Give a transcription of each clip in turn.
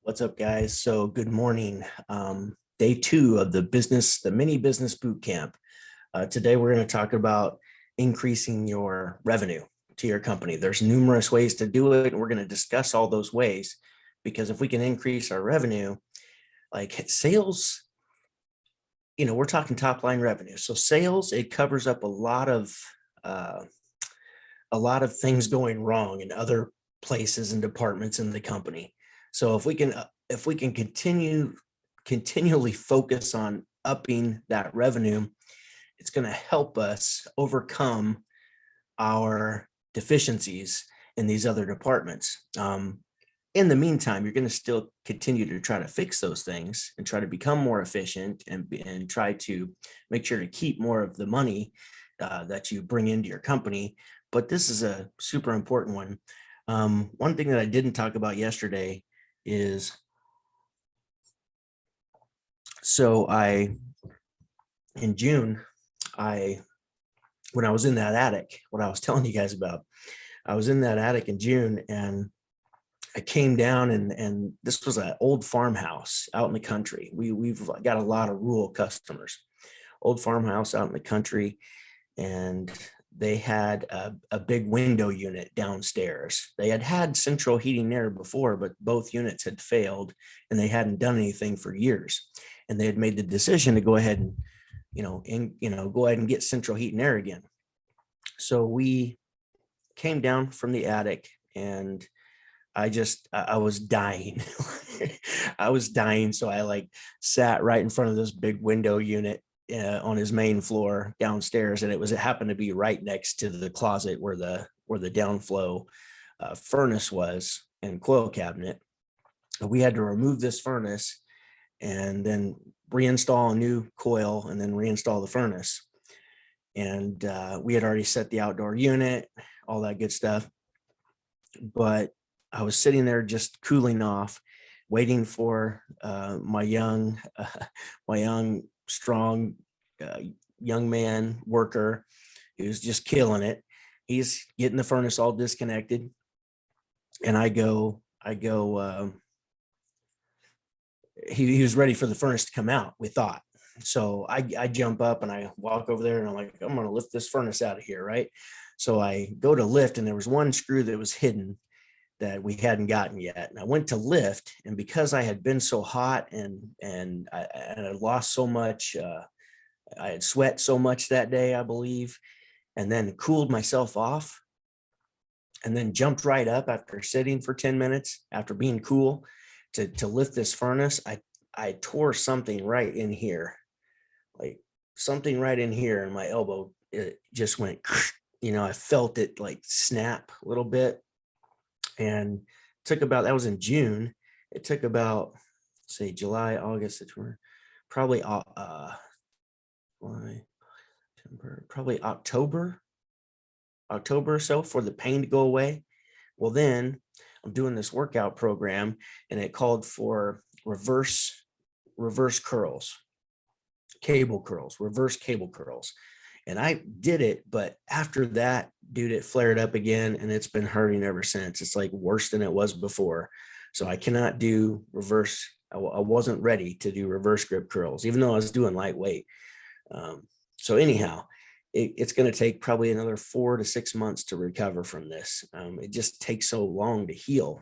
What's up, guys? So good morning. Day two of the mini business boot camp. Today, we're going to talk about increasing your revenue to your company. There's numerous ways to do it, and we're going to discuss all those ways because if we can increase our revenue, like sales, we're talking top line revenue. So sales, it covers up uh, a lot of things going wrong in other places and departments in the company. So if we can continually focus on upping that revenue, it's going to help us overcome our deficiencies in these other departments. In the meantime, you're going to still continue to try to fix those things and try to become more efficient and try to make sure to keep more of the money that you bring into your company. But this is a super important one. One thing that I didn't talk about yesterday is, in June, when I was in that attic, what I was telling you guys about, I was in that attic in June and I came down and this was an old farmhouse out in the country. We've got a lot of rural customers, old farmhouse out in the country. And they had a big window unit downstairs. They had central heating there before, but both units had failed and they hadn't done anything for years. And they had made the decision to go ahead and, go ahead and get central heat and air again. So we came down from the attic and I was dying. I was dying. So I sat right in front of this big window unit on his main floor downstairs, and it happened to be right next to the closet where the downflow furnace was and coil cabinet. We had to remove this furnace and then reinstall a new coil and then reinstall the furnace. And we had already set the outdoor unit, all that good stuff. But I was sitting there just cooling off, waiting for my young, strong young man worker who's just killing it. He's getting the furnace all disconnected. And I go, he was ready for the furnace to come out, we thought. So I jump up and I walk over there and I'm like, I'm going to lift this furnace out of here. Right. So I go to lift and there was one screw that was hidden that we hadn't gotten yet. And I went to lift, and because I had been so hot and I lost so much, I had sweat so much that day, I believe, and then cooled myself off and then jumped right up after sitting for 10 minutes after being cool to lift this furnace. I tore something right in here, like something right in here in my elbow. It just went, I felt it like snap a little bit. And that was in June. It took about, say, July, August, September, probably probably October or so for the pain to go away. Well, then I'm doing this workout program and it called for reverse curls, reverse cable curls. And I did it, but after that, dude, it flared up again and it's been hurting ever since. It's like worse than it was before. So I cannot do reverse. I wasn't ready to do reverse grip curls, even though I was doing lightweight. So anyhow, it's going to take probably another 4 to 6 months to recover from this. It just takes so long to heal.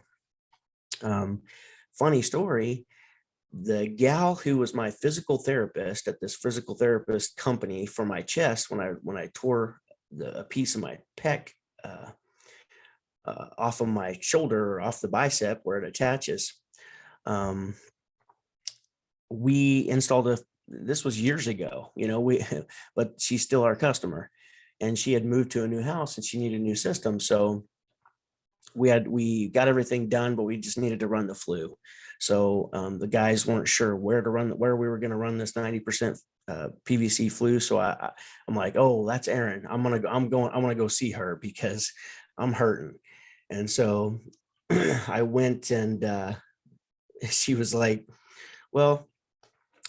Funny story. The gal who was my physical therapist at this physical therapist company for my chest, when I tore a piece of my pec off of my shoulder or off the bicep where it attaches, we installed this was years ago, but she's still our customer, and she had moved to a new house and she needed a new system. So we got everything done, but we just needed to run the flue. So the guys weren't sure where we were going to run this 90% PVC flue. So I'm like, oh, that's Erin. I want to go see her because I'm hurting. And so I went and she was like, well,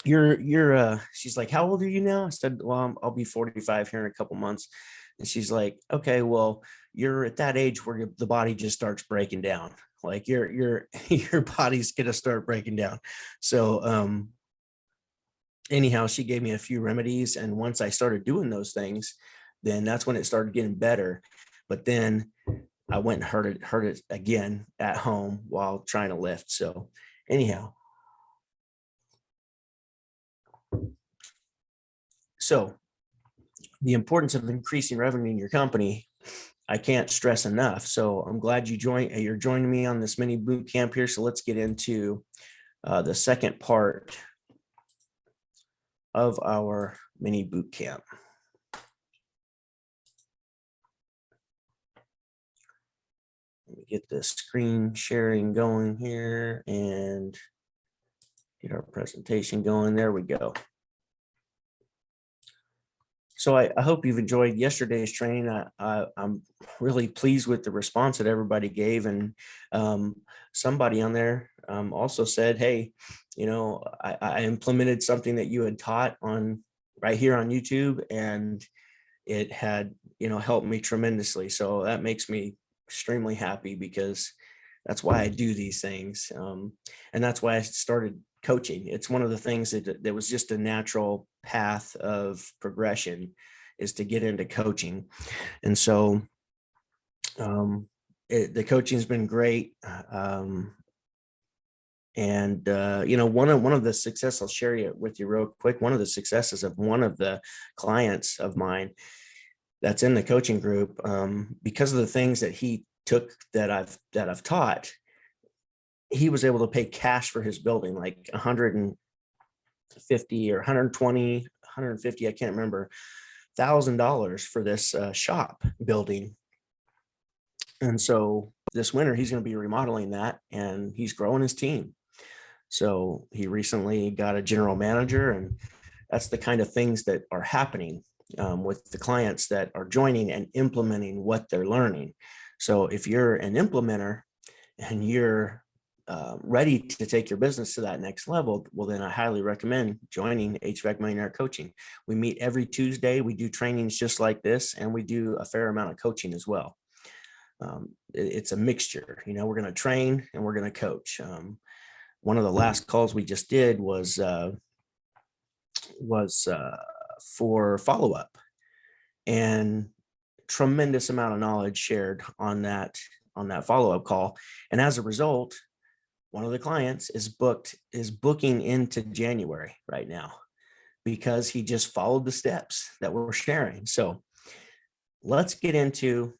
she's like, how old are you now? I said, well, I'll be 45 here in a couple months. And she's like, okay, well, you're at that age where the body just starts breaking down. Like your body's going to start breaking down. So, anyhow, she gave me a few remedies. And once I started doing those things, then that's when it started getting better. But then I went and hurt it again at home while trying to lift. So anyhow, so the importance of increasing revenue in your company, I can't stress enough. So I'm glad you're joining me on this mini boot camp here. So let's get into the second part of our mini boot camp. Let me get the screen sharing going here and get our presentation going. There we go. So I hope you've enjoyed yesterday's training. I'm really pleased with the response that everybody gave. And somebody on there also said, hey, I implemented something that you had taught on right here on YouTube, and it had, helped me tremendously. So that makes me extremely happy, because that's why I do these things. And that's why I started coaching. It's one of the things that was just a natural path of progression, is to get into coaching. And so the coaching has been great. And one of the success, I'll share with you real quick. One of the successes of one of the clients of mine that's in the coaching group, because of the things that he took that I've taught, he was able to pay cash for his building, like 150 or 120, 150, I can't remember, $1,000 for this shop building. And so this winter he's going to be remodeling that, and he's growing his team. So he recently got a general manager, and that's the kind of things that are happening with the clients that are joining and implementing what they're learning. So if you're an implementer and you're ready to take your business to that next level, well, then I highly recommend joining HVAC Millionaire Coaching. We meet every Tuesday. We do trainings just like this, and we do a fair amount of coaching as well. It's a mixture. We're going to train and we're going to coach. One of the last calls we just did was for follow-up, and tremendous amount of knowledge shared on that follow-up call. And as a result, one of the clients is booking into January right now, because he just followed the steps that we're sharing. So let's get into,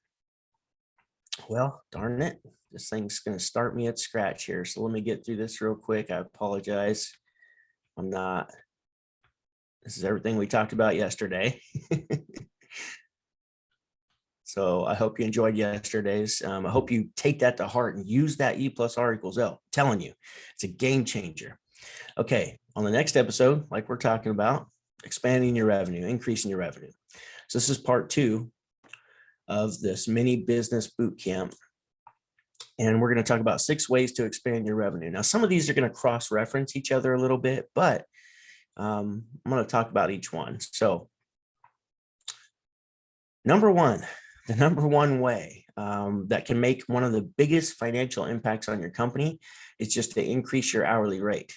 well, darn it, this thing's going to start me at scratch here. So let me get through this real quick. I apologize. This is everything we talked about yesterday. So I hope you enjoyed yesterday's. I hope you take that to heart and use that E + R = L. I'm telling you, it's a game changer. Okay, on the next episode, like we're talking about, expanding your revenue, increasing your revenue. So this is part 2 of this mini business boot camp. And we're going to talk about 6 ways to expand your revenue. Now, some of these are going to cross-reference each other a little bit, but I'm going to talk about each one. So the number one way that can make one of the biggest financial impacts on your company is just to increase your hourly rate.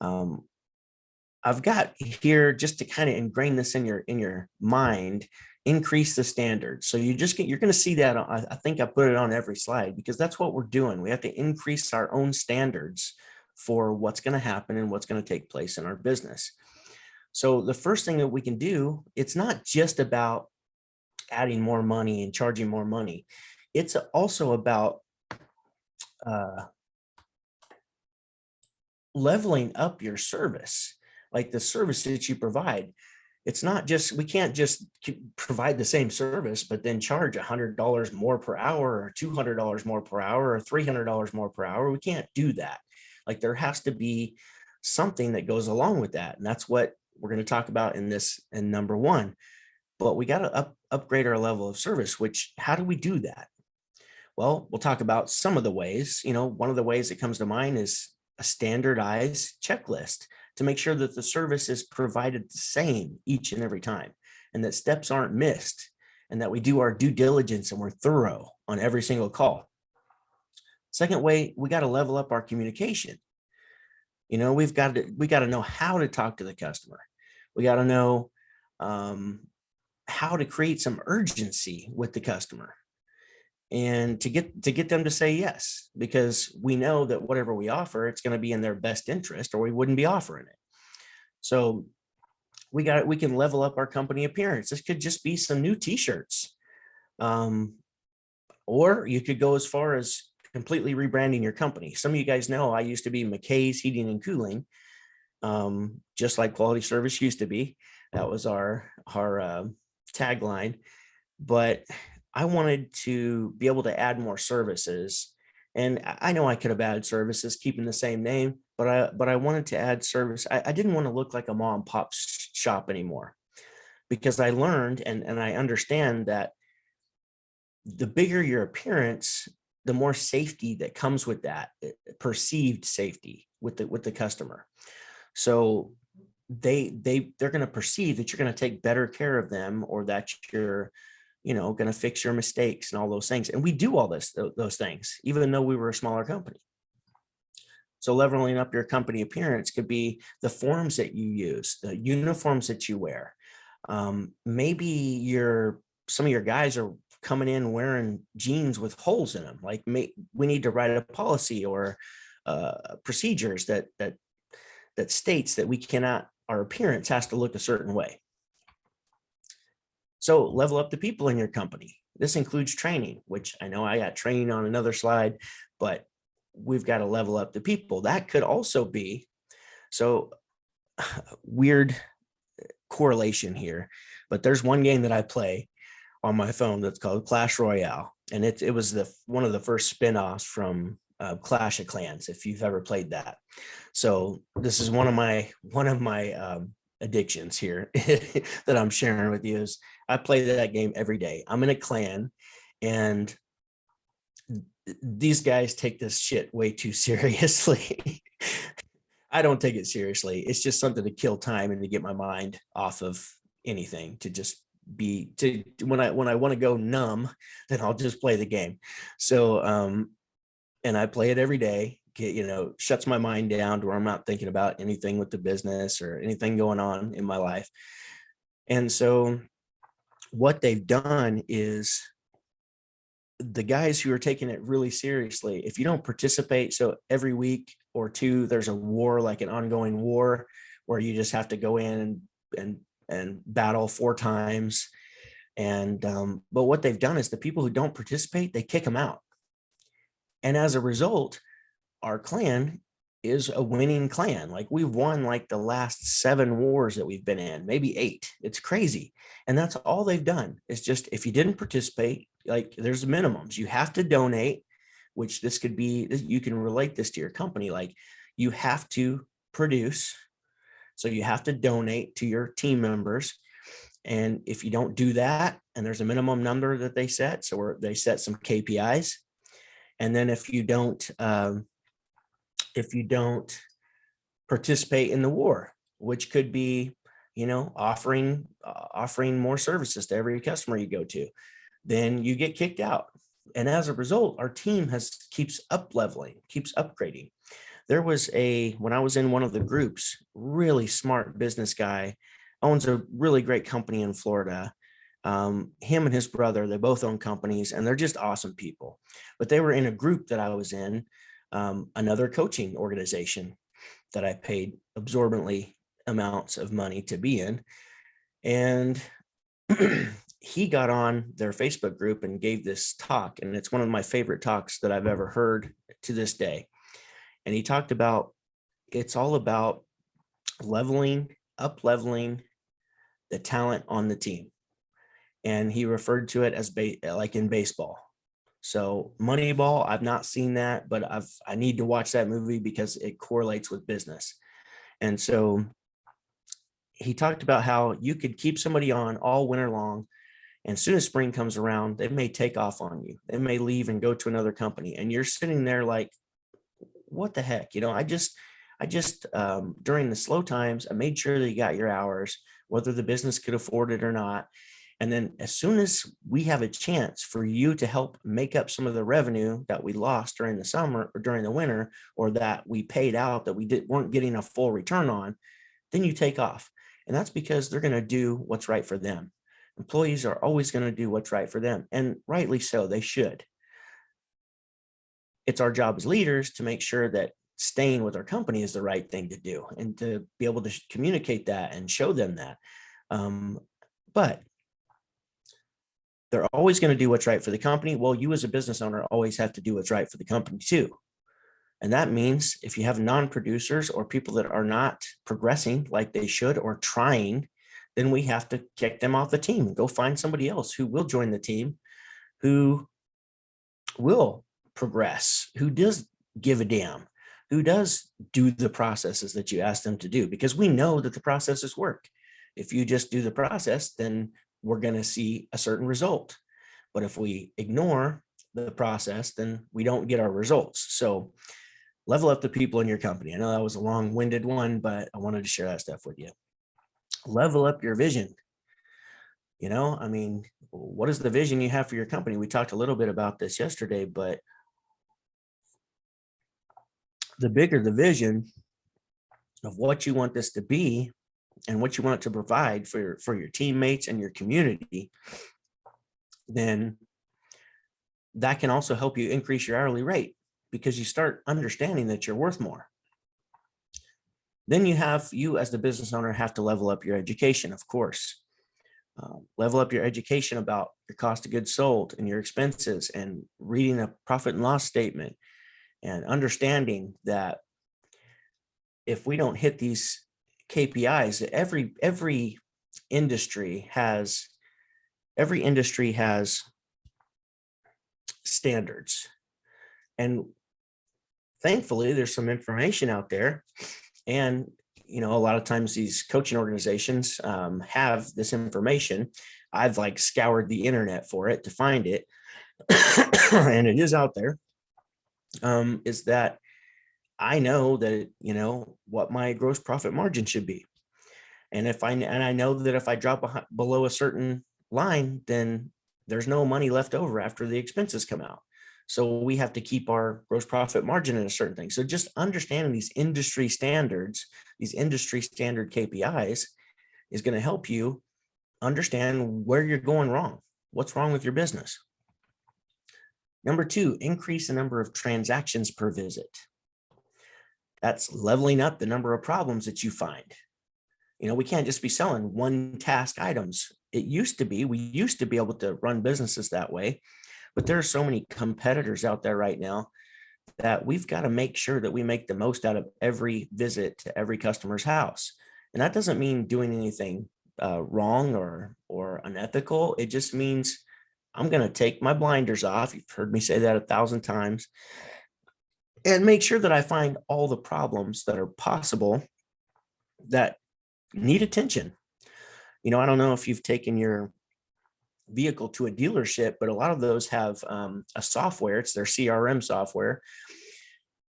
I've got here, just to kind of ingrain this in your mind, increase the standards. So you're going to see that. I think I put it on every slide, because that's what we're doing. We have to increase our own standards for what's going to happen and what's going to take place in our business. So the first thing that we can do, it's not just about adding more money and charging more money. It's also about leveling up your service, like the service that you provide. It's not just, we can't just provide the same service, but then charge $100 more per hour, or $200 more per hour, or $300 more per hour. We can't do that. Like, there has to be something that goes along with that. And that's what we're going to talk about in number 1. But we got to upgrade our level of service, which, how do we do that? Well, we'll talk about some of the ways. One of the ways that comes to mind is a standardized checklist to make sure that the service is provided the same each and every time, and that steps aren't missed. and that we do our due diligence and we're thorough on every single call. Second way, we got to level up our communication. We got to know how to talk to the customer. We got to know how to create some urgency with the customer, and to get them to say yes, because we know that whatever we offer, it's going to be in their best interest, or we wouldn't be offering it. So we can level up our company appearance. This could just be some new t-shirts, or you could go as far as completely rebranding your company. Some of you guys know I used to be McKay's Heating and Cooling, just like Quality Service used to be. That was our tagline. But I wanted to be able to add more services, and I know I could have added services keeping the same name, but I wanted to add service. I didn't want to look like a mom and pop shop anymore, because I learned and I understand that the bigger your appearance, the more safety that comes with that, perceived safety with the customer. So they're going to perceive that you're going to take better care of them, or that you're going to fix your mistakes and all those things. And we do all those things, even though we were a smaller company. So leveling up your company appearance could be the forms that you use, the uniforms that you wear. Maybe some of your guys are coming in wearing jeans with holes in them. Like, we need to write a policy or procedures that states that we cannot, our appearance has to look a certain way. So level up the people in your company. This includes training, which I know I got training on another slide, but we've got to level up the people. That could also be, so weird correlation here, but there's one game that I play on my phone that's called Clash Royale. And it was one of the first spin-offs from Clash of Clans, if you've ever played that. So this is one of my addictions here that I'm sharing with you. Is I play that game every day. I'm in a clan, and these guys take this shit way too seriously. I don't take it seriously. It's just something to kill time and to get my mind off of anything, to just when I want to go numb, then I'll just play the game. So and I play it every day. Shuts my mind down to where I'm not thinking about anything with the business or anything going on in my life. And so what they've done is, the guys who are taking it really seriously, if you don't participate, so every week or two, there's a war, like an ongoing war, where you just have to go in and battle 4 times. And but what they've done is, the people who don't participate, they kick them out. And as a result, our clan is a winning clan. Like, we've won like the last 7 wars that we've been in, maybe 8. It's crazy. And that's all they've done. It's just, if you didn't participate, like, there's minimums. You have to donate, which this could be, you can relate this to your company. Like, you have to produce. So you have to donate to your team members. And if you don't do that, and there's a minimum number that they set, so they set some KPIs. And then if you don't participate in the war, which could be, offering more services to every customer you go to, then you get kicked out. And as a result, our team keeps upgrading. There was when I was in one of the groups, really smart business guy, owns a really great company in Florida. Him and his brother, they both own companies, and they're just awesome people. But they were in a group that I was in, another coaching organization that I paid absorbently amounts of money to be in. And he got on their Facebook group and gave this talk. And it's one of my favorite talks that I've ever heard to this day. And he talked about, it's all about up leveling the talent on the team. And he referred to it as like in baseball. So Moneyball, I've not seen that, but I need to watch that movie because it correlates with business. And so he talked about how you could keep somebody on all winter long, and as soon as spring comes around, they may take off on you. They may leave and go to another company, and you're sitting there like, what the heck? I just during the slow times, I made sure that you got your hours, whether the business could afford it or not. And then as soon as we have a chance for you to help make up some of the revenue that we lost during the summer or during the winter, or that we paid out that weren't getting a full return on, then you take off. And that's because they're going to do what's right for them. Employees are always going to do what's right for them, and rightly so, they should. It's our job as leaders to make sure that staying with our company is the right thing to do, and to be able to communicate that and show them that. But they're always going to do what's right for the company. Well, you as a business owner always have to do what's right for the company too. And that means if you have non-producers or people that are not progressing like they should or trying, then we have to kick them off the team and go find somebody else who will join the team, who will progress, who does give a damn, who does do the processes that you ask them to do, because we know that the processes work. If you just do the process, then we're going to see a certain result. But if we ignore the process, then we don't get our results. So level up the people in your company. I know that was a long-winded one, but I wanted to share that stuff with you. Level up your vision. I mean, what is the vision you have for your company? We talked a little bit about this yesterday, but the bigger the vision of what you want this to be and what you want it to provide for your teammates and your community, then that can also help you increase your hourly rate, because you start understanding that you're worth more. Then you as the business owner have to level up your education, of course. Level up your education about your cost of goods sold and your expenses, and reading a profit and loss statement, and understanding that if we don't hit these KPIs, every industry has standards. And thankfully, there's some information out there. And, a lot of times these coaching organizations have this information. I've scoured the internet for it to find it. And it is out there. Is that I know that, what my gross profit margin should be. And I know that if I drop below a certain line, then there's no money left over after the expenses come out. So we have to keep our gross profit margin in a certain thing. So just understanding these industry standards, these industry standard KPIs, is going to help you understand where you're going wrong. What's wrong with your business? Number 2, increase the number of transactions per visit. That's leveling up the number of problems that you find. We can't just be selling one task items. We used to be able to run businesses that way, but there are so many competitors out there right now that we've got to make sure that we make the most out of every visit to every customer's house. And that doesn't mean doing anything wrong or unethical. It just means I'm going to take my blinders off. You've heard me say that 1,000 times, and make sure that I find all the problems that are possible that need attention. I don't know if you've taken your vehicle to a dealership, but a lot of those have a software. It's their CRM software,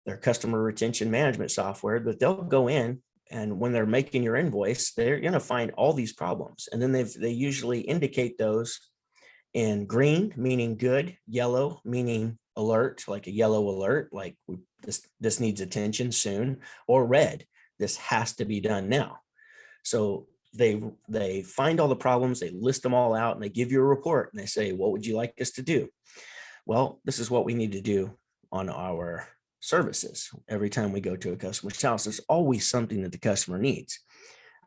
their customer retention management software, that they'll go in, and when they're making your invoice, they're going to find all these problems. And then they usually indicate those in green, meaning good, yellow, meaning alert, like a yellow alert, like this needs attention soon, or red, this has to be done now. So they find all the problems, they list them all out, and they give you a report, and they say, what would you like us to do? Well, this is what we need to do on our services. Every time we go to a customer's house, there's always something that the customer needs.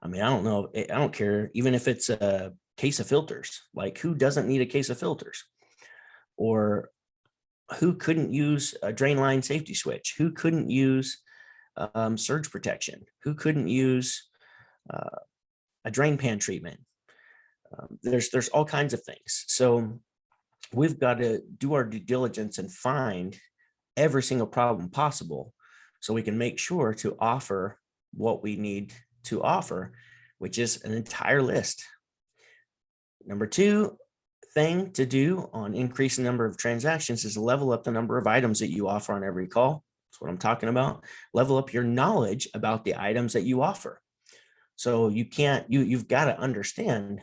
I mean, I don't care, even if it's a case of filters, like who doesn't need a case of filters? Or who couldn't use a drain line safety switch? Who couldn't use surge protection? Who couldn't use a drain pan treatment? There's all kinds of things. So we've got to do our due diligence and find every single problem possible, so we can make sure to offer what we need to offer, which is an entire list. Number 2 thing to do on increasing the number of transactions is level up the number of items that you offer on every call. That's what I'm talking about. Level up your knowledge about the items that you offer. So you've got to understand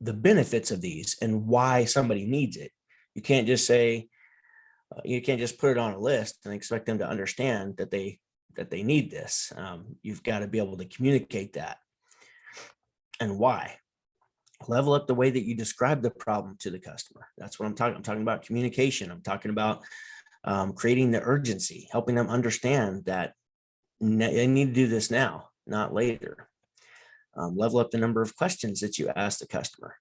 the benefits of these and why somebody needs it. You can't just say, you can't just put it on a list and expect them to understand that they need this. You've got to be able to communicate that and why. Level up the way that you describe the problem to the customer. That's what I'm talking. I'm talking about communication. I'm talking about creating the urgency, helping them understand that they need to do this now, not later. Level up the number of questions that you ask the customer.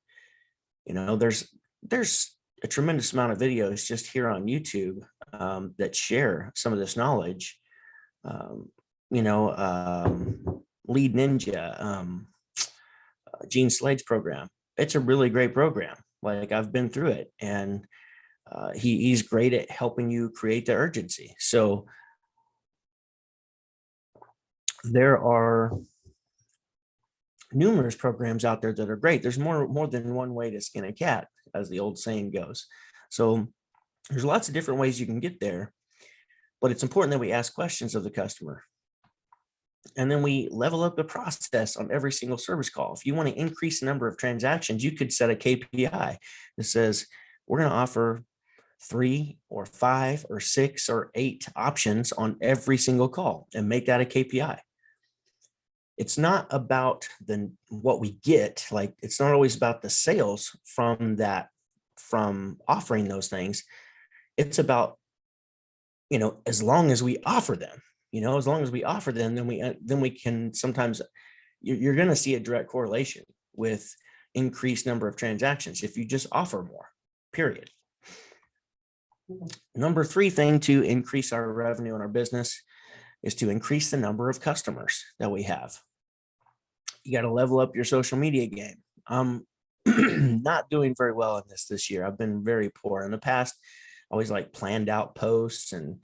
You know, there's a tremendous amount of videos just here on YouTube that share some of this knowledge. Lead Ninja, Gene Slade's program. It's a really great program. Like, I've been through it, and he's great at helping you create the urgency. So there are numerous programs out there that are great. There's more than one way to skin a cat, as the old saying goes. So there's lots of different ways you can get there, but it's important that we ask questions of the customer. And then we level up the process on every single service call. If you want to increase the number of transactions, you could set a KPI that says, we're going to offer 3 or 5 or 6 or 8 options on every single call, and make that a KPI. It's not about what we get. Like, it's not always about the sales from offering those things. It's about, as long as we offer them, then we can sometimes, you're going to see a direct correlation with increased number of transactions if you just offer more, period. Number 3 thing to increase our revenue in our business is to increase the number of customers that we have. You got to level up your social media game. I'm not doing very well in this year. I've been very poor in the past. I always planned out posts, and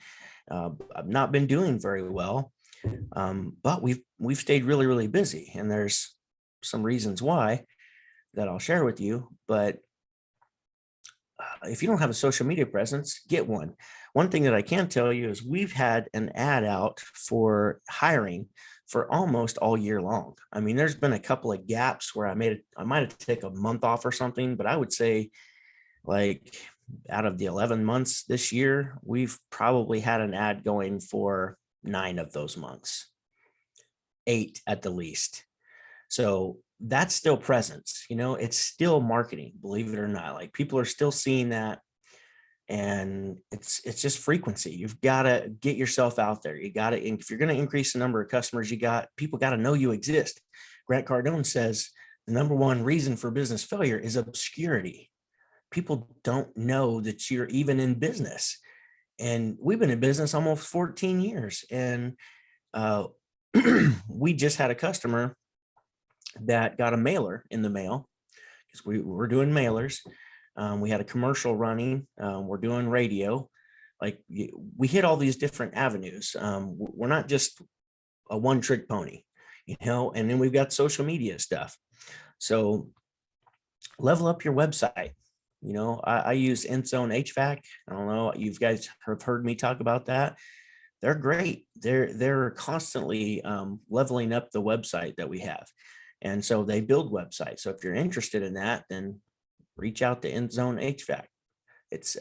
I've not been doing very well. But we've stayed really, really busy, and there's some reasons why that I'll share with you. But if you don't have a social media presence, get one. One thing that I can tell you is we've had an ad out for hiring for almost all year long. I mean, there's been a couple of gaps where I might have to take a month off or something, but I would say, out of the 11 months this year, we've probably had an ad going for 9 of those months, 8 at the least. So that's still presence. It's still marketing, believe it or not. People are still seeing that, and it's just frequency. You've got to get yourself out there. You got to, if you're going to increase the number of customers, people got to know you exist. Grant Cardone says the number one reason for business failure is obscurity. People don't know that you're even in business. And we've been in business almost 14 years. And we just had a customer that got a mailer in the mail, because we're doing mailers. We had a commercial running. We're doing radio. We hit all these different avenues. We're not just a one-trick pony, and then we've got social media stuff. So level up your website. I use Endzone HVAC. I don't know, you guys have heard me talk about that. They're great. They're constantly leveling up the website that we have. And so they build websites. So if you're interested in that, then reach out to Endzone HVAC. It's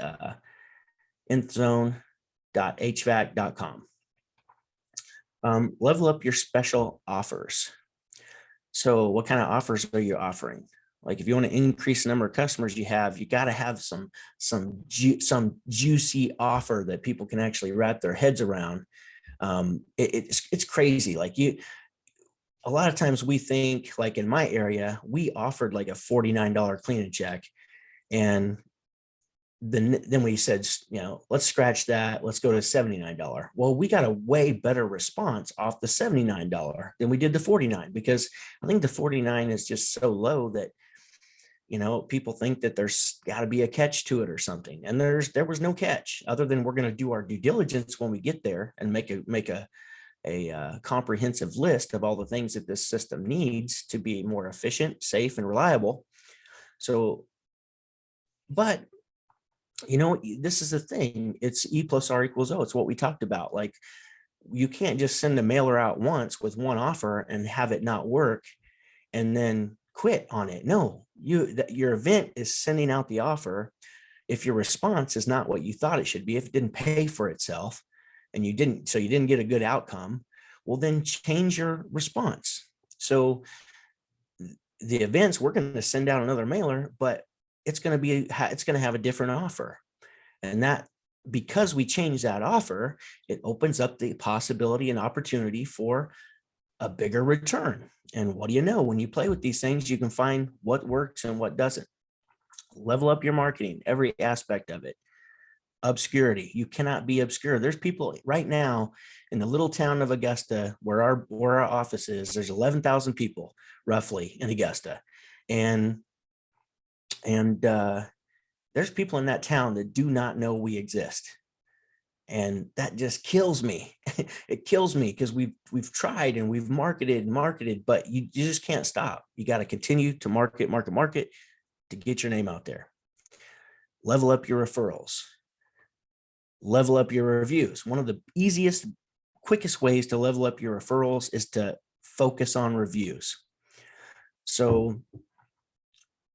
endzone.hvac.com. Level up your special offers. So what kind of offers are you offering? If you want to increase the number of customers you got to have some juicy offer that people can actually wrap their heads around. It's crazy. A lot of times we think, in my area, we offered a $49 cleaning check, and then we said, let's scratch that. Let's go to $79. Well, we got a way better response off the $79 than we did the $49, because I think the $49 is just so low that, people think that there's got to be a catch to it or something. And there was no catch, other than we're going to do our due diligence when we get there and make a comprehensive list of all the things that this system needs to be more efficient, safe, and reliable. So, but this is the thing. It's E plus R equals O. It's what we talked about. You can't just send a mailer out once with one offer and have it not work, and then quit on it. No, your event is sending out the offer. If your response is not what you thought it should be, if it didn't pay for itself and you didn't get a good outcome, well, then change your response. So the events, we're going to send out another mailer, but it's going to have a different offer. And that, because we change that offer, it opens up the possibility and opportunity for a bigger return. And what do you know? When you play with these things, you can find what works and what doesn't. Level up your marketing, every aspect of it. Obscurity. You cannot be obscure. There's people right now in the little town of Augusta where our office is. There's 11,000 people roughly in Augusta. And there's people in that town that do not know we exist. And that just kills me. It kills me because we've tried and we've marketed, but you just can't stop. You got to continue to market to get your name out there. Level up your referrals. Level up your reviews. One of the easiest, quickest ways to level up your referrals is to focus on reviews. So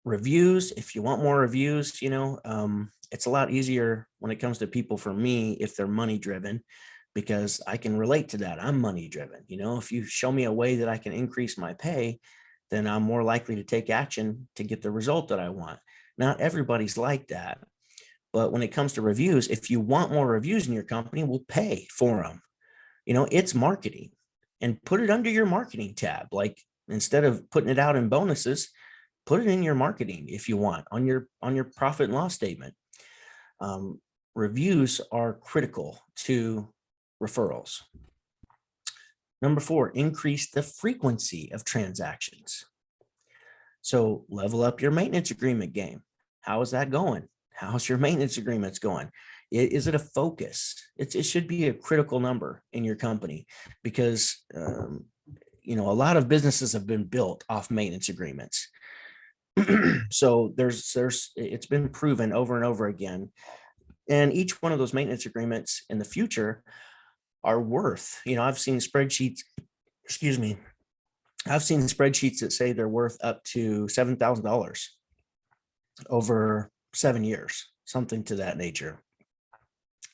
reviews, if you want more reviews, it's a lot easier when it comes to people, for me, if they're money driven, because I can relate to that. I'm money driven. If you show me a way that I can increase my pay, then I'm more likely to take action to get the result that I want. Not everybody's like that. But when it comes to reviews, if you want more reviews in your company, we'll pay for them. It's marketing, and put it under your marketing tab. Like, instead of putting it out in bonuses, put it in your marketing if you want, on your profit and loss statement. Reviews are critical to referrals. Number 4, increase the frequency of transactions. So level up your maintenance agreement game. How is that going? How's your maintenance agreements going? Is it a focus? It should be a critical number in your company, because a lot of businesses have been built off maintenance agreements. So it's been proven over and over again. And each one of those maintenance agreements in the future are worth, I've seen spreadsheets, that say they're worth up to $7,000 over 7 years, something to that nature.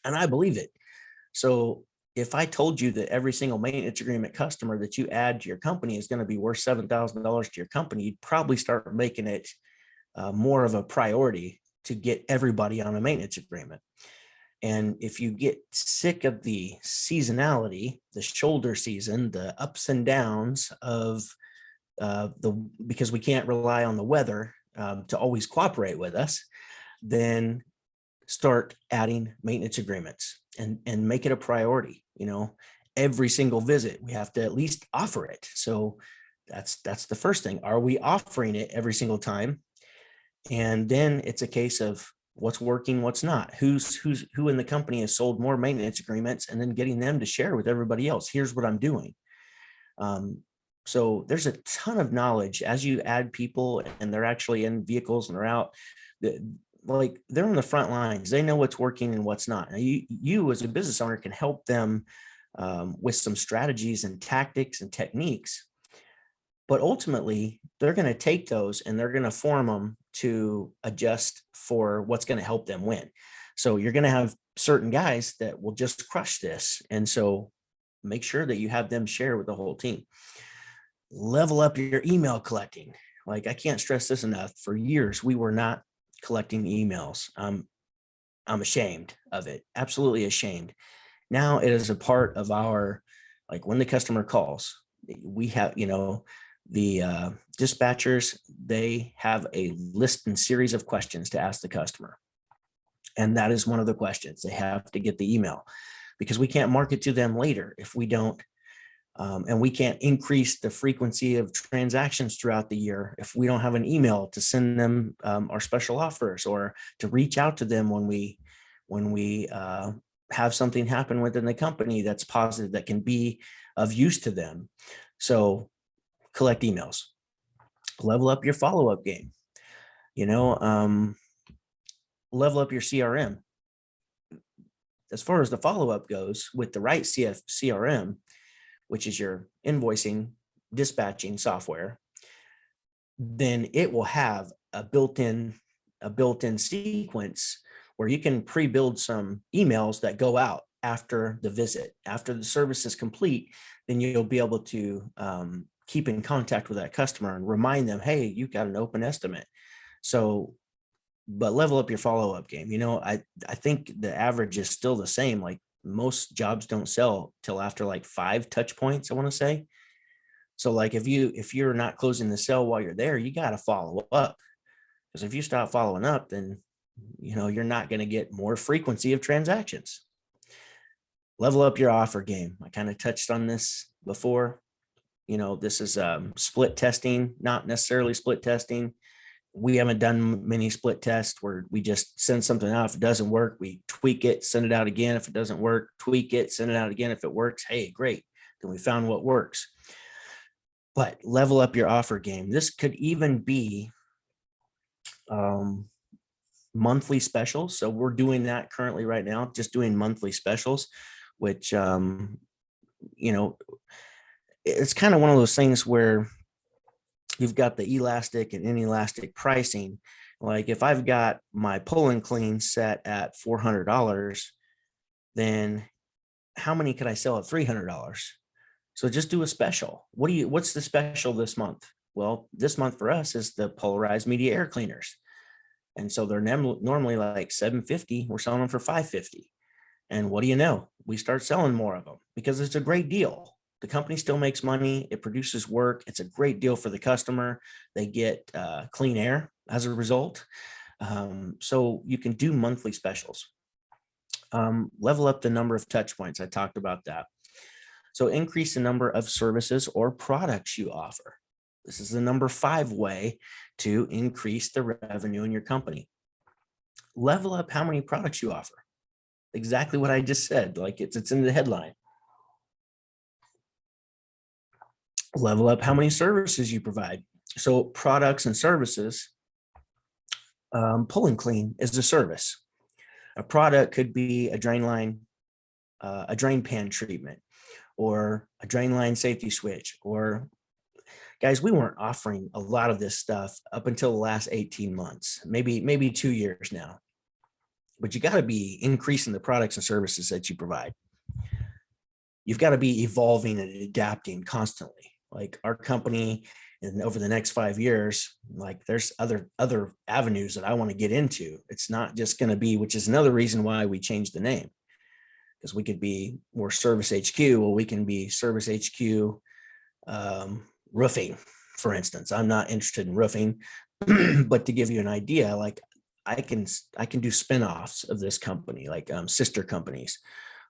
And I believe it. So if I told you that every single maintenance agreement customer that you add to your company is going to be worth $7,000 to your company, you'd probably start making it more of a priority to get everybody on a maintenance agreement. And if you get sick of the seasonality, the shoulder season, the ups and downs of because we can't rely on the weather to always cooperate with us, then start adding maintenance agreements and make it a priority. Every single visit, we have to at least offer it. So that's the first thing. Are we offering it every single time? And then it's a case of what's working, what's not, who in the company has sold more maintenance agreements, and then getting them to share with everybody else. Here's what I'm doing. So there's a ton of knowledge as you add people and they're actually in vehicles and they're out, they're on the front lines. They know what's working and what's not. Now, you as a business owner can help them with some strategies and tactics and techniques. But ultimately, they're going to take those and they're going to form them to adjust for what's going to help them win. So you're going to have certain guys that will just crush this. And so make sure that you have them share with the whole team. Level up your email collecting. I can't stress this enough. For years, we were not collecting emails. I'm ashamed of it. Absolutely ashamed. Now it is a part of our, when the customer calls, we have, the dispatchers, they have a list and series of questions to ask the customer. And that is one of the questions. They have to get the email, because we can't market to them later if we don't. And we can't increase the frequency of transactions throughout the year if we don't have an email to send them our special offers, or to reach out to them when we have something happen within the company that's positive, that can be of use to them. So collect emails. Level up your follow-up game. Level up your CRM. As far as the follow-up goes, with the right CRM, which is your invoicing, dispatching software, then it will have a built-in sequence where you can pre-build some emails that go out after the visit. After the service is complete, then you'll be able to keep in contact with that customer and remind them, hey, you got an open estimate. So, but level up your follow-up game. I think the average is still the same. Like, most jobs don't sell till after like 5 touch points, I want to say. So like, if you're not closing the sale while you're there, you got to follow up. Because if you stop following up, then you're not going to get more frequency of transactions. Level up your offer game. I kind of touched on this before. This is split testing, not necessarily split testing. We haven't done many split tests where we just send something out. If it doesn't work, we tweak it, send it out again. If it doesn't work, tweak it, send it out again. If it works, hey, great. Then we found what works. But level up your offer game. This could even be monthly specials. So we're doing that currently right now, just doing monthly specials, which, it's kind of one of those things where you've got the elastic and inelastic pricing. Like, if I've got my pull and clean set at $400, then how many could I sell at $300? So just do a special. What's the special this month? Well, this month for us is the polarized media air cleaners. And so they're normally like $750. We're selling them for $550. And what do you know? We start selling more of them because it's a great deal. The company still makes money. It produces work. It's a great deal for the customer. They get clean air as a result. So you can do monthly specials. Level up the number of touch points. I talked about that. So increase the number of services or products you offer. This is the number 5 way to increase the revenue in your company. Level up how many products you offer. Exactly what I just said. Like, it's in the headline. Level up how many services you provide. So products and services, pull and clean is a service. A product could be a drain line, a drain pan treatment, or a drain line safety switch. Or, guys, we weren't offering a lot of this stuff up until the last 18 months, maybe 2 years now. But you got to be increasing the products and services that you provide. You've got to be evolving and adapting constantly. Like, our company, and over the next 5 years, like, there's other avenues that I want to get into. It's not just going to be, which is another reason why we changed the name, because we could be more Service HQ. Well, we can be Service HQ roofing, for instance. I'm not interested in roofing, but to give you an idea, like, I can do spinoffs of this company, like sister companies,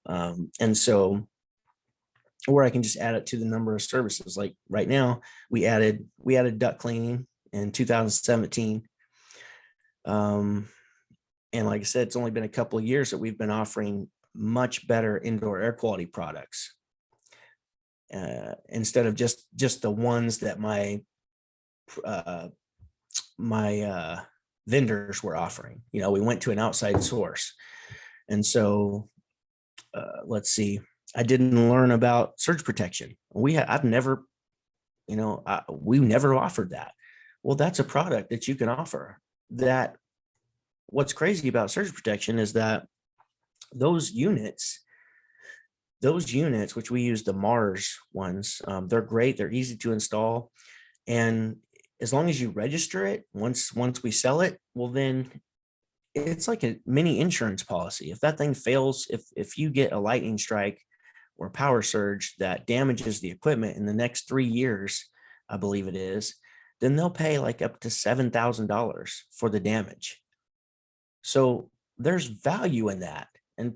and so, or I can just add it to the number of services. Like, right now, we added duct cleaning in 2017. And like I said, it's only been a couple of years that we've been offering much better indoor air quality products, instead of just the ones that my vendors were offering. We went to an outside source. And so, let's see. I didn't learn about surge protection. I've never, we never offered that. Well, that's a product that you can offer. That, what's crazy about surge protection is that those units, which we use the Mars ones, they're great. They're easy to install. And as long as you register it, once we sell it, well, then it's like a mini insurance policy. If that thing fails, if you get a lightning strike or power surge that damages the equipment in the next 3 years, I believe it is, then they'll pay like up to $7,000 for the damage. So there's value in that, and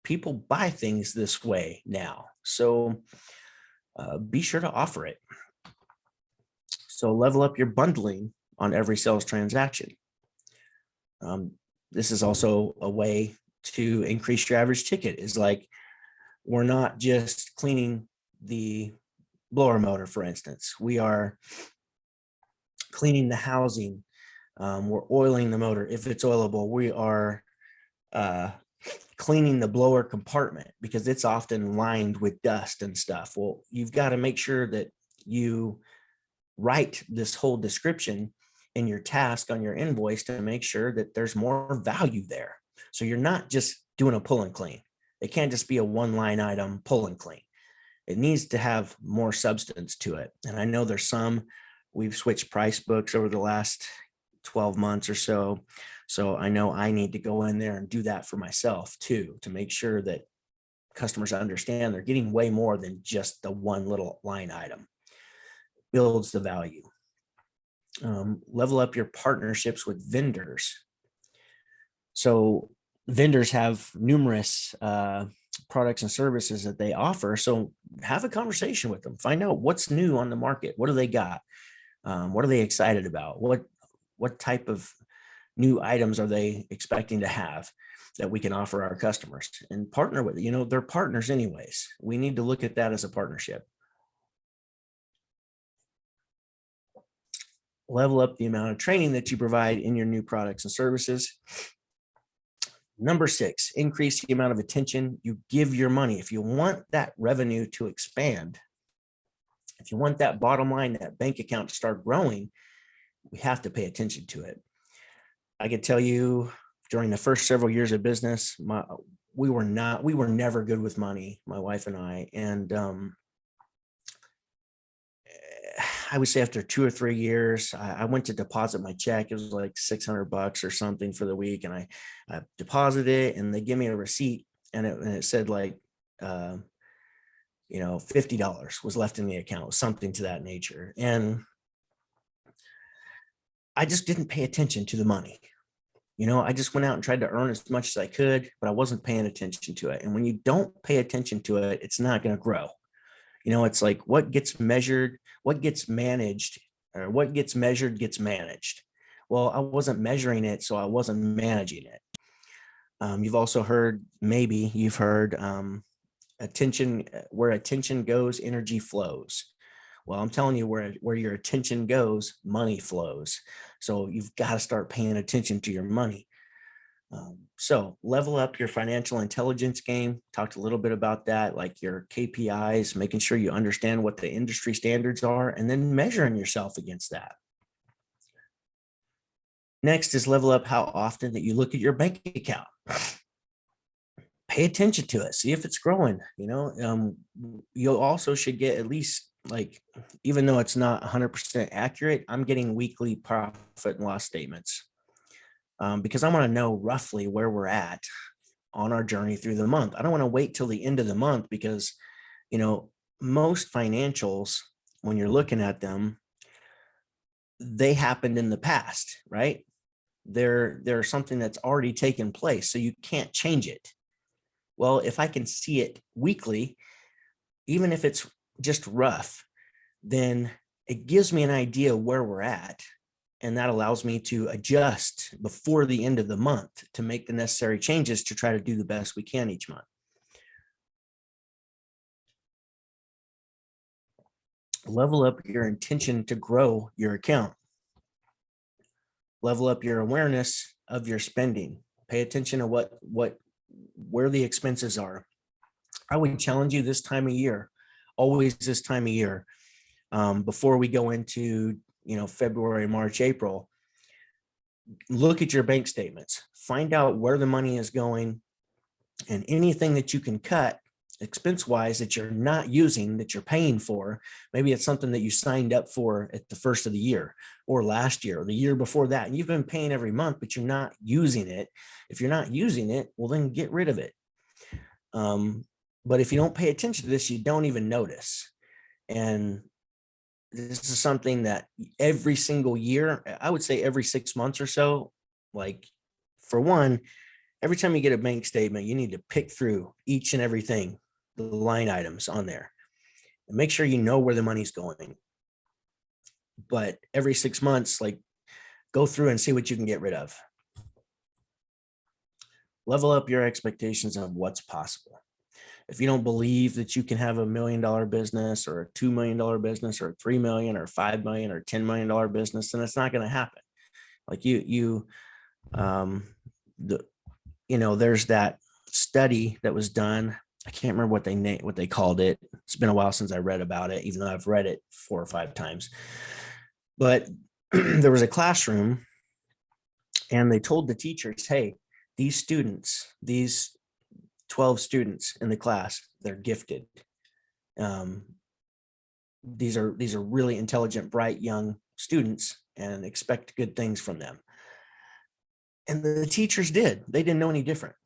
people buy things this way now. So be sure to offer it. So level up your bundling on every sales transaction. This is also a way to increase your average ticket. Is like, we're not just cleaning the blower motor, for instance. We are cleaning the housing. We're oiling the motor if it's oilable. We are cleaning the blower compartment because it's often lined with dust and stuff. Well, you've got to make sure that you write this whole description in your task on your invoice to make sure that there's more value there. So you're not just doing a pull and clean. It can't just be a one line item pull and clean. It needs to have more substance to it. And I know there's we've switched price books over the last 12 months or so. So I know I need to go in there and do that for myself too, to make sure that customers understand they're getting way more than just the one little line item. Builds the value. Level up your partnerships with vendors. So vendors have numerous products and services that they offer. So have a conversation with them. Find out what's new on the market. What do they got? What are they excited about? What type of new items are they expecting to have that we can offer our customers and partner with? They're partners anyways. We need to look at that as a partnership. Level up the amount of training that you provide in your new products and services. Number 6, increase the amount of attention you give your money. If you want that revenue to expand, if you want that bottom line, that bank account to start growing, we have to pay attention to it. I could tell you during the first several years of business, we were never good with money, my wife and I. And I would say after 2 or 3 years, I went to deposit my check. It was like $600 or something for the week. And I deposited it and they give me a receipt and it said like, $50 was left in the account, something to that nature. And I just didn't pay attention to the money. I just went out and tried to earn as much as I could, but I wasn't paying attention to it. And when you don't pay attention to it, it's not going to grow. It's like what gets measured, what gets managed, or what gets measured gets managed. Well, I wasn't measuring it, so I wasn't managing it. You've heard attention, where attention goes, energy flows. Well, I'm telling you, where your attention goes, money flows. So you've got to start paying attention to your money. So level up your financial intelligence game. Talked a little bit about that, like your KPIs, making sure you understand what the industry standards are, and then measuring yourself against that. Next is level up how often that you look at your bank account. Pay attention to it. See if it's growing. You also should get at least, like, even though it's not 100% accurate, I'm getting weekly profit and loss statements. Because I want to know roughly where we're at on our journey through the month. I don't want to wait till the end of the month because, most financials, when you're looking at them, they happened in the past, right? They're something that's already taken place, so you can't change it. Well, if I can see it weekly, even if it's just rough, then it gives me an idea where we're at. And that allows me to adjust before the end of the month to make the necessary changes to try to do the best we can each month. Level up your intention to grow your account. Level up your awareness of your spending. Pay attention to where the expenses are. I would challenge you this time of year, always this time of year, before we go into February, March, April, look at your bank statements, find out where the money is going, and anything that you can cut expense wise that you're not using, that you're paying for. Maybe it's something that you signed up for at the first of the year or last year or the year before that, and you've been paying every month, but you're not using it. If you're not using it, well, then get rid of it. But if you don't pay attention to this, you don't even notice. And this is something that every single year, I would say every 6 months or so, like, for one, every time you get a bank statement, you need to pick through each and everything, the line items on there, and make sure you know where the money's going. But every 6 months, like, go through and see what you can get rid of. Level up your expectations of what's possible. If you don't believe that you can have $1 million business or a $2 million business or $3 million or $5 million or $10 million business, then it's not going to happen. Like there's that study that was done I can't remember what they called it. It's been a while since I read about it, even though I've read it 4 or 5 times. But there was a classroom, and they told the teachers, hey, these students, these 12 students in the class, they're gifted. These are really intelligent, bright, young students, and expect good things from them. And the teachers did. They didn't know any different,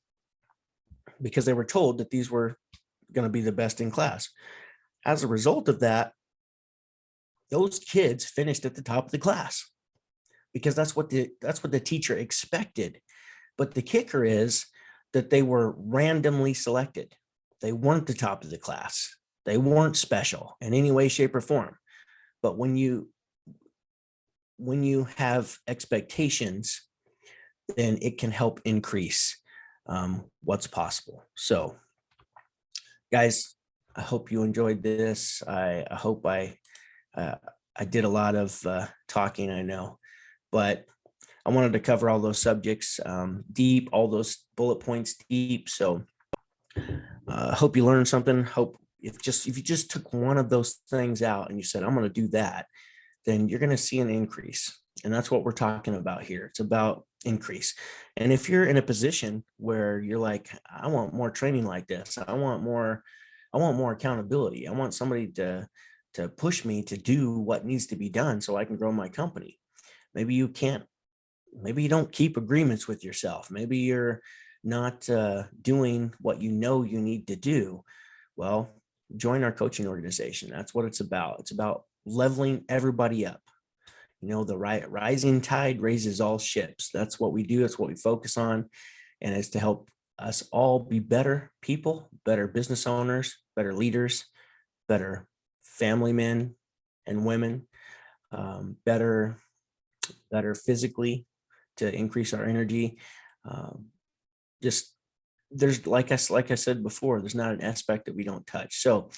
because they were told that these were going to be the best in class. As a result of that, those kids finished at the top of the class, because that's what the teacher expected. But the kicker is that they were randomly selected. They weren't the top of the class. They weren't special in any way, shape, or form. But when you have expectations, then it can help increase what's possible. So, guys, I hope you enjoyed this. I hope I did a lot of talking, I know, but I wanted to cover all those subjects deep, all those bullet points deep. So I hope you learned something. Hope if you just took one of those things out and you said, I'm going to do that, then you're going to see an increase. And that's what we're talking about here. It's about increase. And if you're in a position where you're like, I want more training like this, I want more accountability, I want somebody to push me to do what needs to be done so I can grow my company. Maybe you don't keep agreements with yourself. Maybe you're not doing what you know you need to do. Well, join our coaching organization. That's what it's about. It's about leveling everybody up. The rising tide raises all ships. That's what we do. That's what we focus on. And it's to help us all be better people, better business owners, better leaders, better family men and women, better physically, to increase our energy. Just there's like I said before, there's not an aspect that we don't touch. So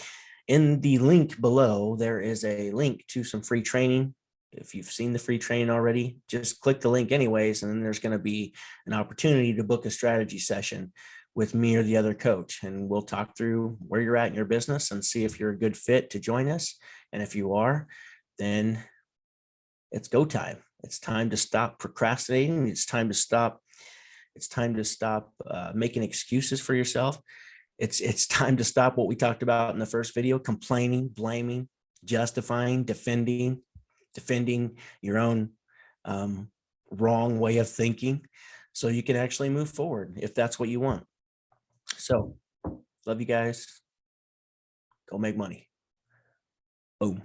in the link below, there is a link to some free training. If you've seen the free training already, just click the link anyways, and then there's going to be an opportunity to book a strategy session with me or the other coach, and we'll talk through where you're at in your business and see if you're a good fit to join us. And if you are, then it's go time. It's time to stop procrastinating. It's time to stop making excuses for yourself. It's time to stop what we talked about in the first video: complaining, blaming, justifying, defending your own wrong way of thinking, so you can actually move forward if that's what you want. So, love you guys. Go make money. Boom.